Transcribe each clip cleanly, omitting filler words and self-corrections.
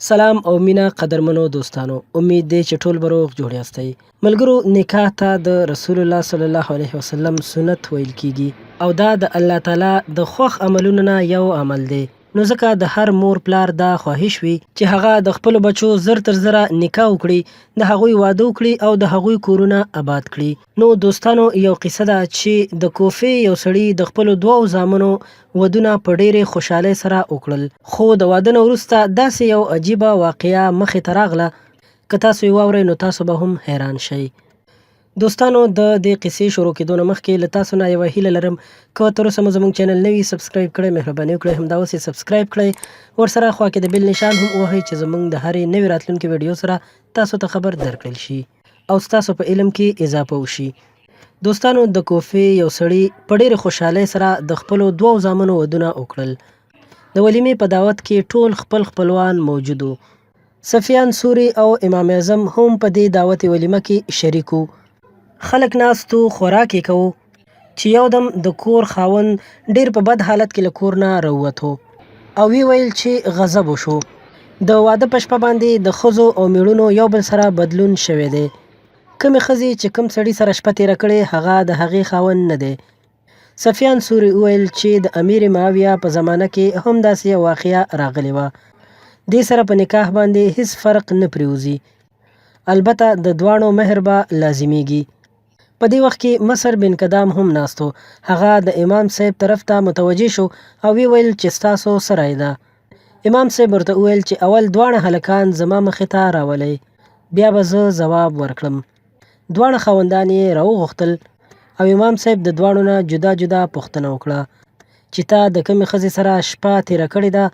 سلام او مینه قدرمنو دوستانو، امید دی چې ټول به روغ جوړ یاستئ. ملګرو، نکاح ته د رسول الله صلی الله علیه وسلم سنت ویل کیږي او دا د الله تعالی د خوښ عملونو نه یو عمل دی. نو ځکه د هر مور پلار دا خواهش وي چې هغه د خپلو بچو زر تر زره نکاح وکړي، د هغوی واده وکړي او د هغوی کورونه آباد کړي. نو دوستانو، یو قصه ده چې د کوفې یو سړي د خپلو دوو زامنو ودونه په ډېرې خوشحالۍ سره وکړل، خو د واده نه وروسته داسې یو عجیبه واقعه مخې ته راغله. که تاسو یې واورئ نو تاسو به هم حیران شئ. دوستانو، د دې قصې شروع کېدو نه مخکې له تاسو نه یوه هیله لرم، که تر اوسه مو زموږ چینل نه وي سبسکرایب کړی، مهرباني وکړئ همدا اوس یې سبسکرایب کړئ، ورسره خوا کې د بیل نشان هم ووهئ چې زموږ د هرې نوې راتلونکې ویډیو سره تاسو ته خبر درکړل شي او ستاسو په علم کې اضافه وشي. دوستانو، د کوفې یو سړي په ډېرې خوشحالۍ سره د خپلو دوو زامنو ودونه وکړل. د ولیمې په دعوت کې ټول خپل خپلوان موجود وو. سفیان سوري او امام اعظم هم په دې دعوت ولیمه کې شریک وو. خلک ناست وو، خوراک یې کوو چې یودم د کور خاوند ډېر په بد حالت کې له کور نه راووتو او وی ویل چې غضب وشو. د واده په شپه باندې د ښځو او میړونو یو بل سره بدلون شوی دی. کمې ښځې چې کوم سړي سره شپه تېره کړې هغه د هغې خاوند نه دی. سفیان سوري وویل چې د امیر معاویه په زمانه کې هم داسې یو واقعه راغلې وه. دې سره په نکاح باندې هیڅ فرق نه پرېوځي، البته د دواړو مهر به لازمیږي. په دې وخت کې مصر بن کدام هم ناست و. هغه د امام صاحب طرف ته متوجه شو او وی ویل چې ستاسو څه رای ده؟ امام صاحب ورته وویل چې اول دواړه هلکان زما مخې ته راولئ، بیا به زه ځواب ورکړم. دواړه خاوندان یې راوغوښتل او امام صاحب د دواړو نه جدا جدا پوښتنه وکړه چې تا د کومې ښځې سره شپه تېره کړې ده؟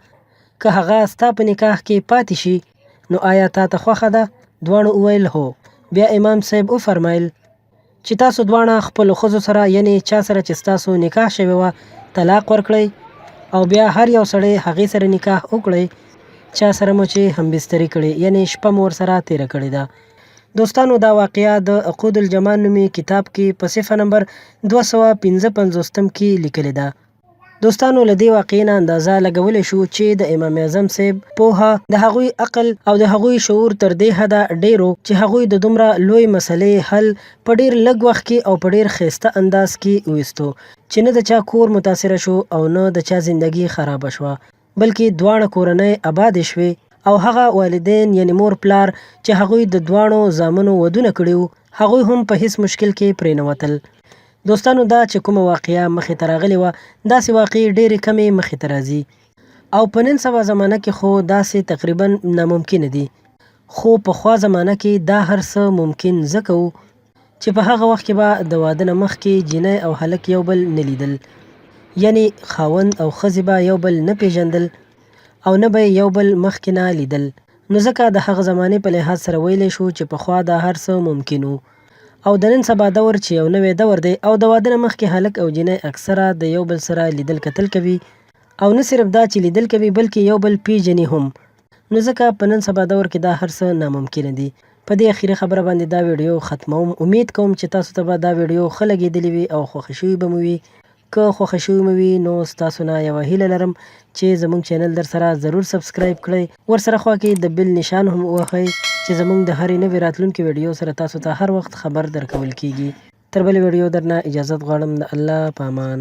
که هغه ستا په نکاح کې پاتې شي نو آیا تا ته خوښه ده؟ دواړو وویل هو. بیا امام صاحب وفرمایل چې تاسو دواړه خپلو ښځو سره، یعنې چا سره چې ستاسو نکاح شوې وه، طلاق ورکړئ او بیا هر یو سړی هغې سره نکاح وکړئ چا سره مو چې همبستري کړې، یعنې شپه مو ورسره تېره کړې ده. دوستانو، دا واقعه د عقود الجمان نومي کتاب کې په صفحه نمبر 255 کې لیکلې ده. دوستانو، له دې واقعې نه اندازه لګولی شو چې د امام اعظم صاحب پوهه، د هغوی عقل او د هغوی شعور تر دې حده ډېر و چې هغوی د دومره لوی مسلې حل په ډېر لږ وخت کې او په ډېر ښایسته انداز کې ویستو چې نه د چا کور متاثره شو او نه د چا زندگی خرابه شوه، بلکې دواړه کورنۍ آبادې شوې او هغه والدین یعنې مور پلار چې هغوی د دواړو زامنو ودونه کړي وو، هغوی هم په هیڅ مشکل کې پرې نه وتل. دوستانو، دا چې کومه واقعه مخې ته راغلې وه، داسې واقعې ډېرې کمې مخې ته راځي او په نن سبا زمانه کې خو داسې تقریبا ناممکنه دي. خو پخوا زمانه کې دا هر څه ممکن ځکه وو چې په هغه وخت کې به د واده نه مخکې جینۍ او هلک یو بل نه لیدل، یعنې خاوند او ښځې به یو بل نه پیژندل او نه به یو بل مخکې نه لیدل. نو ځکه د هغه زمانې په لحاظ سره ویلی شو چې پخوا دا هر څه ممکن وو. او د نن سبا دور چې یو نوی دور دی او د واده نه مخکې هلک او جینۍ اکثره د یو بل سره لیدل کتل کوي او نه صرف دا چې لیدل کوي بلکې یو بل پیژني هم. نو ځکه په نن سبا دور کې دا هر څه ناممکنه دي. په دې اخیری خبره باندې دا ویډیو ختموم. امید کوم چې تاسو ته به دا ویډیو ښه لګېدلې وي او خوښه شوې به مو وي. که خوښه شوې مو وي نو ستاسو نه یوه هیله لرم چې زموږ چینل در سره ضرور سبسکرایب کړئ، ورسره خوا کې د بیل نشان هم ووهئ چې زموږ د هرې نوې راتلونکې ویډیو سره تاسو ته هر وخت خبر درکول کیږي. تر بلې ویډیو درنه اجازت غواړم. د الله په امان.